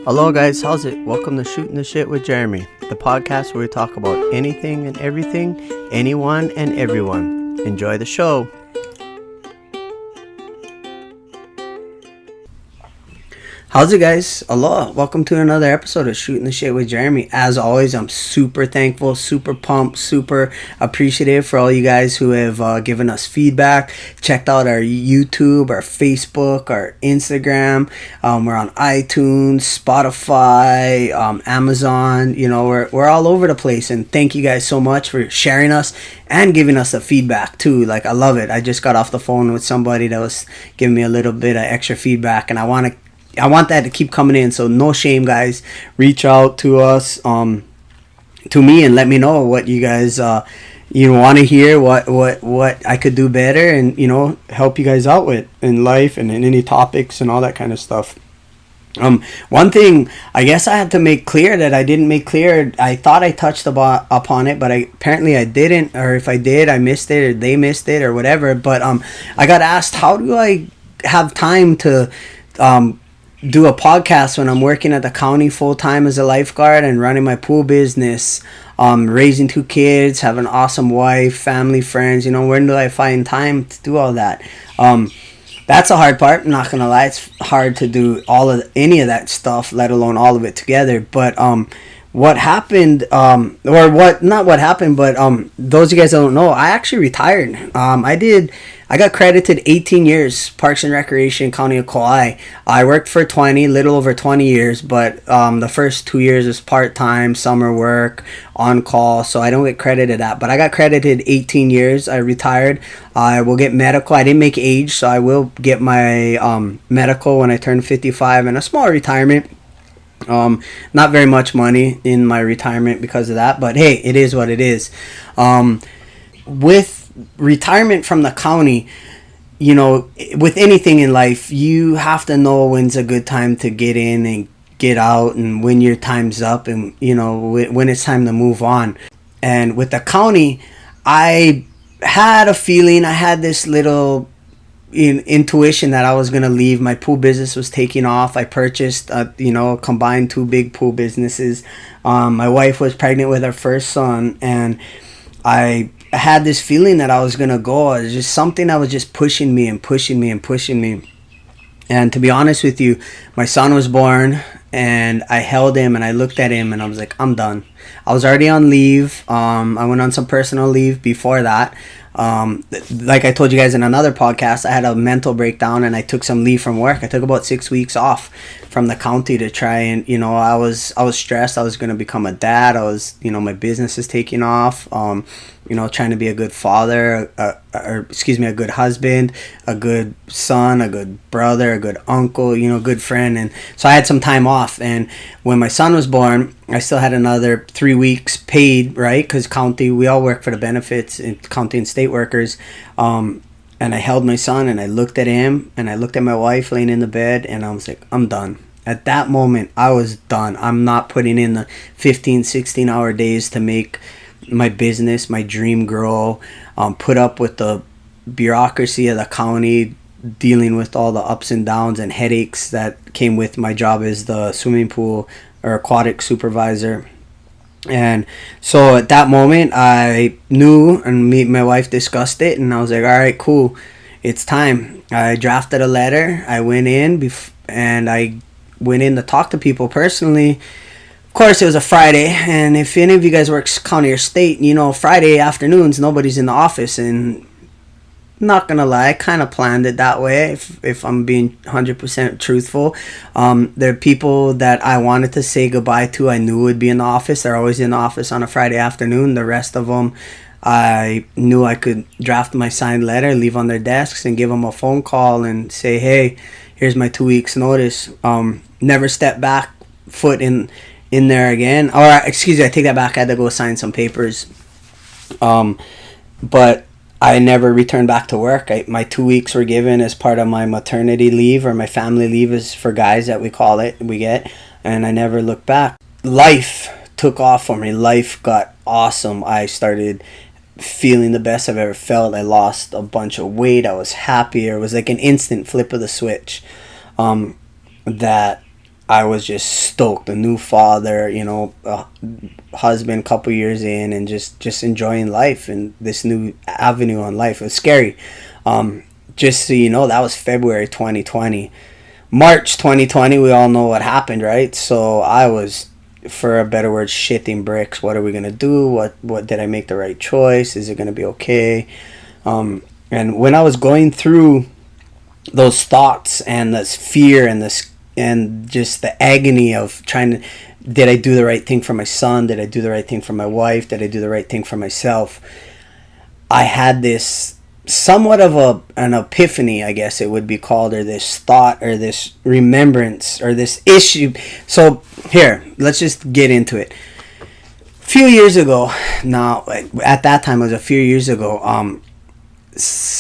Hello guys, how's it? Welcome to Shooting the Shit with Jeremy, the podcast where we talk about anything and everything, anyone and everyone. Enjoy the show. How's it guys? Aloha. Welcome to another episode of Shooting the Shit with Jeremy. As always, I'm super thankful, super pumped, super appreciative for all you guys who have given us feedback. Checked out our YouTube, our Facebook, our Instagram. We're on iTunes, Spotify, Amazon. You know, we're all over the place. And thank you guys so much for sharing us and giving us the feedback too. Like, I love it. I just got off the phone with somebody that was giving me a little bit of extra feedback, and I want that to keep coming in. So no shame, guys. Reach out to us, to me, and let me know what you guys want to hear, what I could do better, and help you guys out with in life and in any topics and all that kind of stuff. One thing I guess I had to make clear that I didn't make clear. I thought I touched upon it, but apparently I didn't. Or if I did, I missed it, or they missed it, or whatever. But I got asked, how do I have time to do a podcast when I'm working at the county full-time as a lifeguard and running my pool business, raising 2 kids, have an awesome wife, family, friends. When do I find time to do all that? That's a hard part. I'm not gonna lie, it's hard to do any of that stuff, let alone all of it together. But what happened, those of you guys that don't know, I actually retired. I got credited 18 years, Parks and Recreation, County of Kauai. I worked for little over 20 years, but the first 2 years was part-time, summer work, on call, so I don't get credited that. But I got credited 18 years. I retired. I will get medical. I didn't make age, so I will get my medical when I turn 55, and a small retirement. Not very much money in my retirement because of that, but hey, it is what it is. With retirement from the county, with anything in life, you have to know when's a good time to get in and get out, and when your time's up, and when it's time to move on. And with the county, I had a feeling, I had this little intuition that I was gonna leave. My pool business was taking off. I purchased combined 2 big pool businesses. My wife was pregnant with our first son, and I had this feeling that I was gonna go. It was just something that was just pushing me. And to be honest with you, my son was born, and I held him and I looked at him and I was like, I'm done. I was already on leave. I went on some personal leave before that. Like I told you guys in another podcast, I had a mental breakdown and I took some leave from work. I took about 6 weeks off from the county to try and, I was stressed. I was going to become a dad. I was, my business is taking off. Trying to be a good father, a good husband, a good son, a good brother, a good uncle, good friend. And so I had some time off. And when my son was born, I still had another 3 weeks paid, right? Because county, we all work for the benefits, in county and state workers. And I held my son and I looked at him and I looked at my wife laying in the bed, and I was like, I'm done. At that moment, I was done. I'm not putting in the 15, 16-hour days to make my business, my dream grow, put up with the bureaucracy of the county, dealing with all the ups and downs and headaches that came with my job as the swimming pool or aquatic supervisor. And so at that moment, I knew, and my wife discussed it, and I was like, all right, cool, it's time. I drafted a letter. I went in to talk to people personally. Of course, it was a Friday, and if any of you guys work county or state, Friday afternoons, nobody's in the office. And not gonna lie, I kind of planned it that way, if I'm being 100% truthful. There are people that I wanted to say goodbye to, I knew would be in the office. They're always in the office on a Friday afternoon. The rest of them, I knew I could draft my signed letter, leave on their desks, and give them a phone call and say, hey, here's my 2 weeks notice. Never step back foot in there again. Or excuse me, I take that back. I had to go sign some papers. But I never returned back to work. My 2 weeks were given as part of my maternity leave, or my family leave is for guys that we get. And I never looked back. Life took off for me. Life got awesome. I started feeling the best I've ever felt. I lost a bunch of weight. I was happier. It was like an instant flip of the switch. That I was just stoked. A new father, you know, husband, couple years in, and just enjoying life and this new avenue on life. It was scary. Just so you know, that was February 2020. March 2020, we all know what happened, right? So I was, for a better word, shitting bricks. What are we gonna do? What did I make the right choice? Is it gonna be okay? And when I was going through those thoughts and this fear and this and just the agony of trying to, did I do the right thing for my son? Did I do the right thing for my wife? Did I do the right thing for myself? I had this somewhat of an epiphany, I guess it would be called, or this thought or this remembrance or this issue. So here, let's just get into it. A few years ago, now at that time it was a few years ago,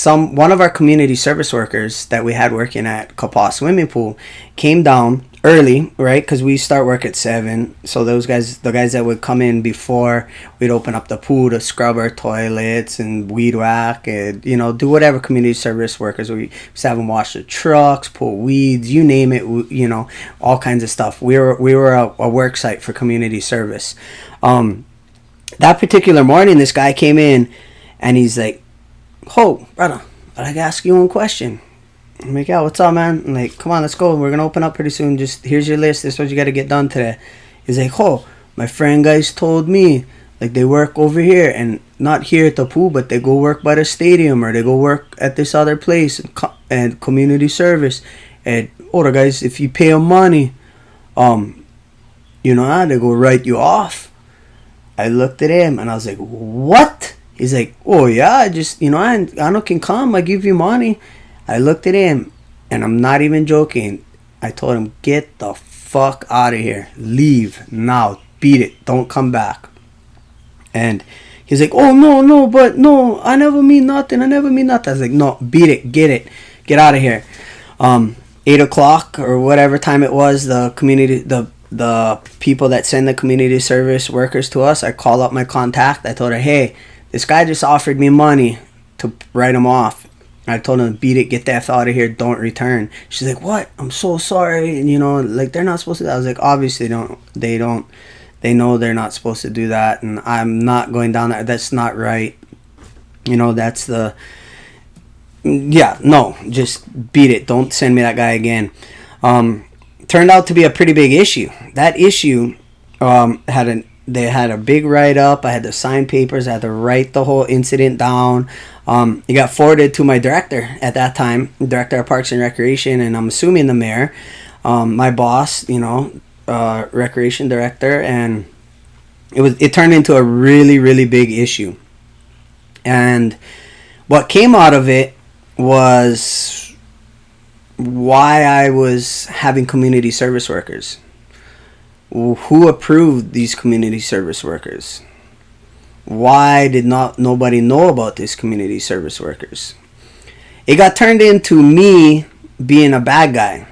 one of our community service workers that we had working at Kapaa swimming pool came down early, right? Because we start work at 7. So those guys, the guys that would come in before, we'd open up the pool to scrub our toilets and weed whack and, you know, do whatever community service workers. We used to have them wash the trucks, pull weeds, you name it, you know, all kinds of stuff. We were a work site for community service. That particular morning, this guy came in and he's like, "Ho, brother, I gotta ask you one question." I'm like, "Yeah, what's up, man?" I'm like, "Come on, let's go. We're gonna open up pretty soon. Just here's your list. This is what you gotta get done today." He's like, "Oh, my friend guys told me like they work over here and not here at the pool, but they go work by the stadium or they go work at this other place and community service. And the guys, if you pay them money, you know, they go write you off." I looked at him and I was like, "What?" He's like, "Oh yeah, I just, you know, I know can come. I give you money." I looked at him, and I'm not even joking. I told him, "Get the fuck out of here. Leave now. Beat it. Don't come back." And he's like, "Oh no, but no, I never mean nothing. I never mean nothing." I was like, "No, beat it. Get it. Get out of here." 8 o'clock or whatever time it was, the community, the people that send the community service workers to us, I call up my contact. I told her, "Hey, this guy just offered me money to write him off." I told him, "Beat it, get the F out of here, don't return." She's like, "What? I'm so sorry." And, you know, like, they're not supposed to do that. I was like, obviously they know they're not supposed to do that. And I'm not going down there. That's not right. You know, that's yeah, no, just beat it. Don't send me that guy again. Turned out to be a pretty big issue. That issue they had a big write-up. I had to sign papers. I had to write the whole incident down. It got forwarded to my director at that time, director of Parks and Recreation, and I'm assuming the mayor, my boss, you know, recreation director, and it turned into a really, really big issue. And what came out of it was why I was having community service workers. Who approved these community service workers? Why did nobody know about these community service workers? It got turned into me being a bad guy.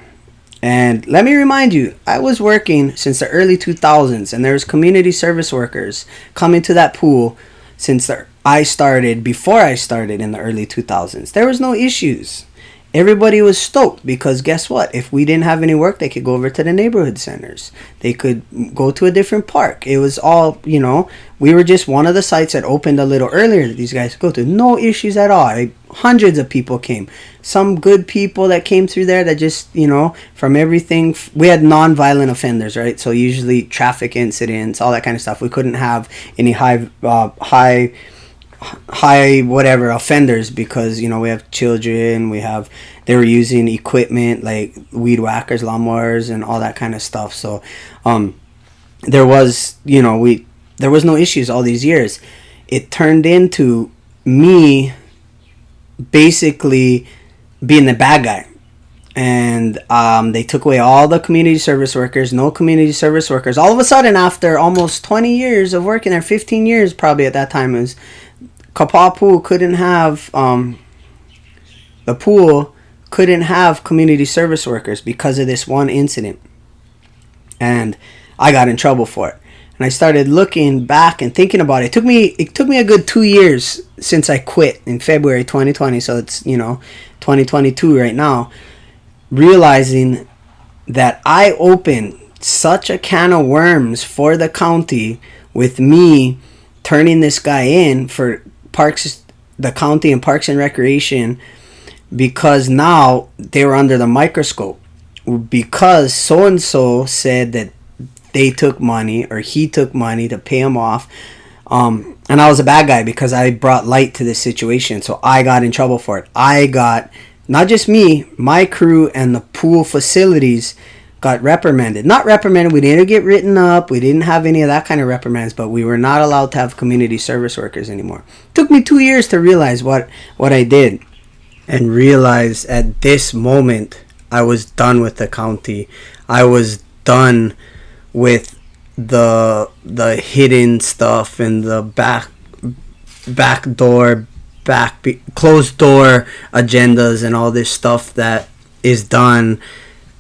And let me remind you, I was working since the early 2000s, and there's community service workers coming to that pool since before I started in the early 2000s. There was no issues. Everybody was stoked because guess what? If we didn't have any work, they could go over to the neighborhood centers. They could go to a different park. It was all, you know, we were just one of the sites that opened a little earlier that these guys could go to. No issues at all. Hundreds of people came. Some good people that came through there that just, you know, from everything. We had non-violent offenders, right? So usually traffic incidents, all that kind of stuff. We couldn't have any high whatever offenders because, you know, we have children, they were using equipment like weed whackers, lawnmowers, and all that kind of stuff. So there was, you know, there was no issues all these years. It turned into me basically being the bad guy. And they took away all the community service workers, no community service workers. All of a sudden, after almost 20 years of working there, 15 years probably at that time, is Kapaa Pool couldn't have the pool couldn't have community service workers because of this one incident, and I got in trouble for it. And I started looking back and thinking about it. It took me a good 2 years since I quit in February 2020. So it's, you know, 2022 right now, realizing that I opened such a can of worms for the county with me turning this guy in for parks, the county and Parks and Recreation, because now they were under the microscope because so and so said that they took money or he took money to pay him off. And I was a bad guy because I brought light to this situation, so I got in trouble for it. I got, not just me, my crew and the pool facilities got reprimanded. Not reprimanded, we didn't get written up, we didn't have any of that kind of reprimands, but we were not allowed to have community service workers anymore. It took me 2 years to realize what I did, and realize at this moment I was done with the county. I was done with the hidden stuff and the closed door agendas and all this stuff that is done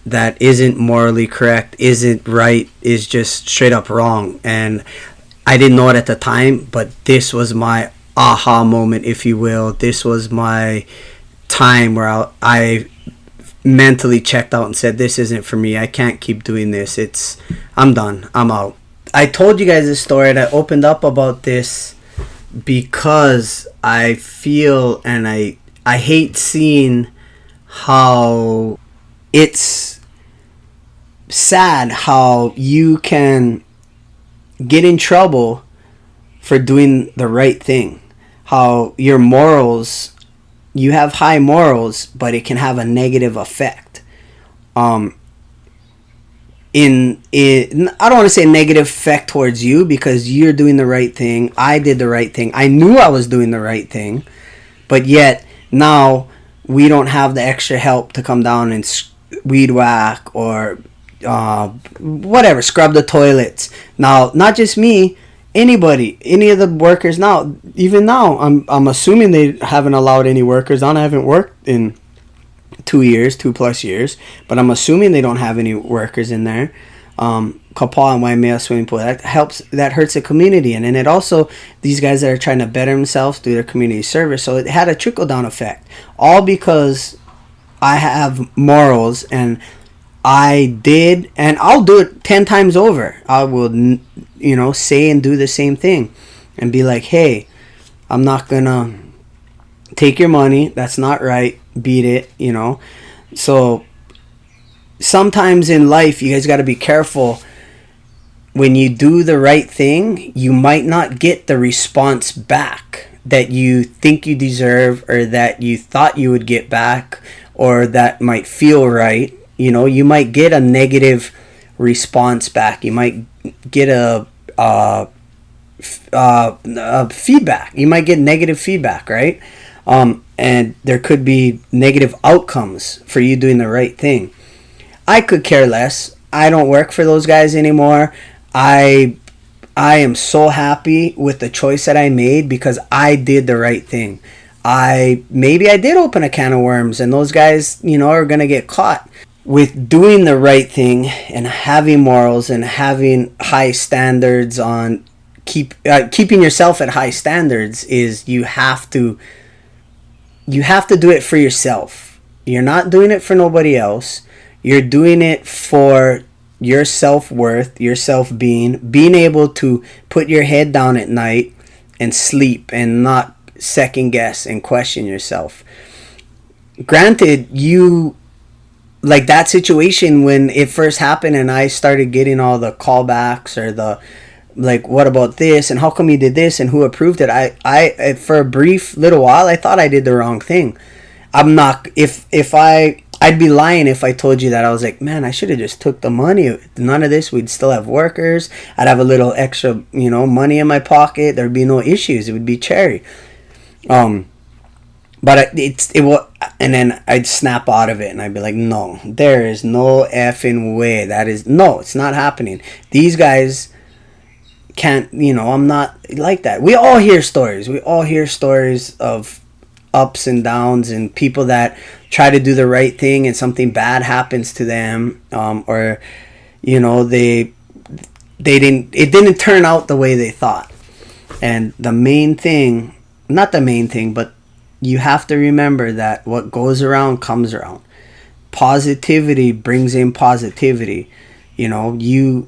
that isn't morally correct, isn't right, is just straight up wrong. And I didn't know it at the time, but this was my aha moment, if you will. This was my time where I mentally checked out and said, this isn't for me. I can't keep doing this. I'm done. I'm out. I told you guys this story and I opened up about this because I feel and I hate seeing how it's sad how you can get in trouble for doing the right thing. How your morals, you have high morals, but it can have a negative effect. I don't want to say negative effect towards you because you're doing the right thing. I did the right thing. I knew I was doing the right thing, but yet now we don't have the extra help to come down and weed whack or whatever, scrub the toilets. Now, not just me, anybody, any of the workers now, even now, I'm assuming they haven't allowed any workers on. I haven't worked in 2 plus years, but I'm assuming they don't have any workers in there. Kapaa and Waimea swimming pool, that hurts the community. And then it also, these guys that are trying to better themselves through their community service, so it had a trickle down effect, all because I have morals and I did, and I'll do it 10 times over. I will, say and do the same thing and be like, hey, I'm not gonna take your money. That's not right. Beat it, So sometimes in life, you guys got to be careful. When you do the right thing, you might not get the response back that you think you deserve or that you thought you would get back or that might feel right. You might get a negative response back. You might get a feedback. You might get negative feedback, right? And there could be negative outcomes for you doing the right thing. I could care less. I don't work for those guys anymore. I am so happy with the choice that I made because I did the right thing. Maybe I did open a can of worms and those guys, are going to get caught. With doing the right thing and having morals and having high standards on keeping yourself at high standards is you have to do it for yourself. You're not doing it for nobody else. You're doing it for your self-worth, your self-being, being able to put your head down at night and sleep and not second guess and question yourself. Granted, like that situation when it first happened and I started getting all the callbacks or the like, what about this and how come you did this and who approved it, I for a brief little while I thought I did the wrong thing. I'm not, I'd be lying if I told you that I was like, man, I should have just took the money. None of this, we'd still have workers. I'd have a little extra, money in my pocket. There'd be no issues. It would be cherry. But it will, and then I'd snap out of it and I'd be like, no, there is no effing way. It's not happening. These guys can't, I'm not like that. We all hear stories. We all hear stories of ups and downs and people that try to do the right thing and something bad happens to them, or it didn't turn out the way they thought. And the main thing, not the main thing, but you have to remember that what goes around comes around. positivity brings in positivity. You know, you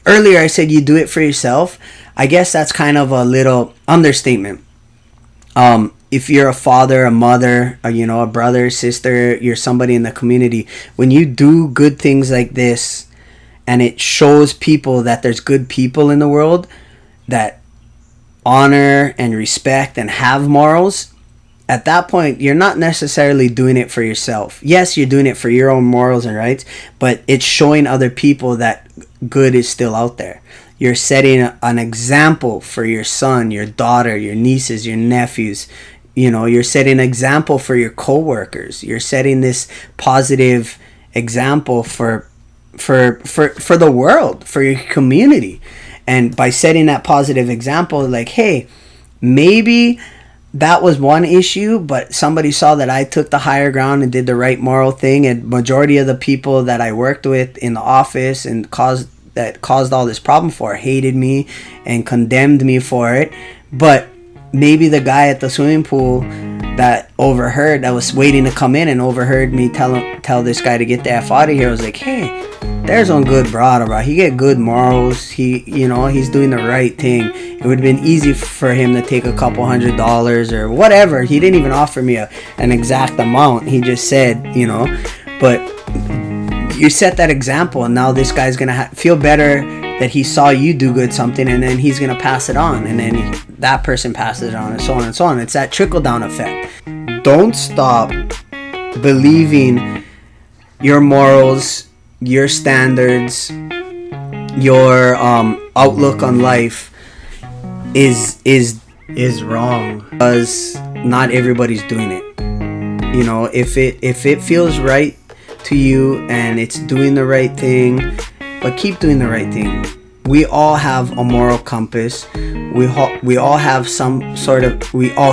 earlier I said you do it for yourself. I guess that's kind of a little understatement. If you're a father, a mother, a brother, sister, you're somebody in the community, when you do good things like this and it shows people that there's good people in the world that honor and respect and have morals, at that point you're not necessarily doing it for yourself. Yes, you're doing it for your own morals and rights, but it's showing other people that good is still out there. You're setting an example for your son, your daughter, your nieces, your nephews. You're setting an example for your coworkers. You're setting this positive example for the world, for your community. And by setting that positive example, like, hey, maybe that was one issue, but somebody saw that I took the higher ground and did the right moral thing, and majority of the people that I worked with in the office and caused all this problem for hated me and condemned me for it. But maybe the guy at the swimming pool that was waiting to come in and overheard me tell this guy to get the F out of here, was like, hey, there's one good brother, bro. He get good morals. He's doing the right thing. It would have been easy for him to take a couple $100 or whatever. He didn't even offer me an exact amount. He just said, but you set that example, and now this guy's gonna feel better that he saw you do good something, and then he's gonna pass it on, and then that person passes it on, and so on and so on. It's that trickle down effect. Don't stop believing your morals, your standards, your outlook on life is wrong, because not everybody's doing it. If it feels right to you and it's doing the right thing, but keep doing the right thing. We all have a moral compass. We all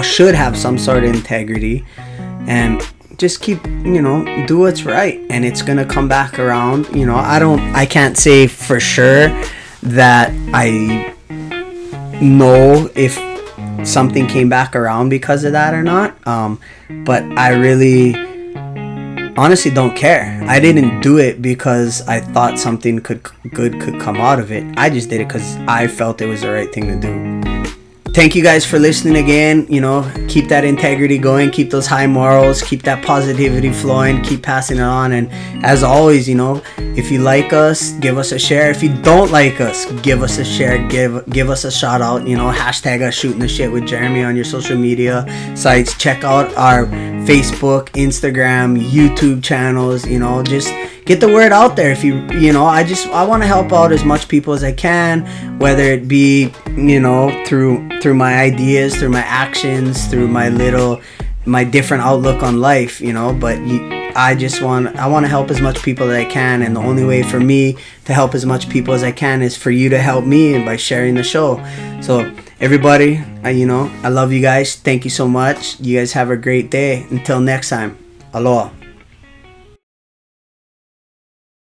should have some sort of integrity, and just keep, do what's right, and it's gonna come back around. I can't say for sure that I know if something came back around because of that or not, but I really honestly don't care. I didn't do it because I thought something good could come out of it. I just did it because I felt it was the right thing to do. Thank you guys for listening again. Keep that integrity going, keep those high morals, keep that positivity flowing, keep passing it on. And as always, if you like us, give us a share. If you don't like us, give us a share, give us a shout out, hashtag us shooting the shit with Jeremy on your social media sites. Check out our Facebook, Instagram, YouTube channels. Just get the word out there. If I want to help out as much people as I can, whether it be through my ideas, through my actions, through my different outlook on life, but I want to help as much people as I can, and the only way for me to help as much people as I can is for you to help me, and by sharing the show. So everybody, I love you guys. Thank you so much. You guys have a great day. Until next time, aloha.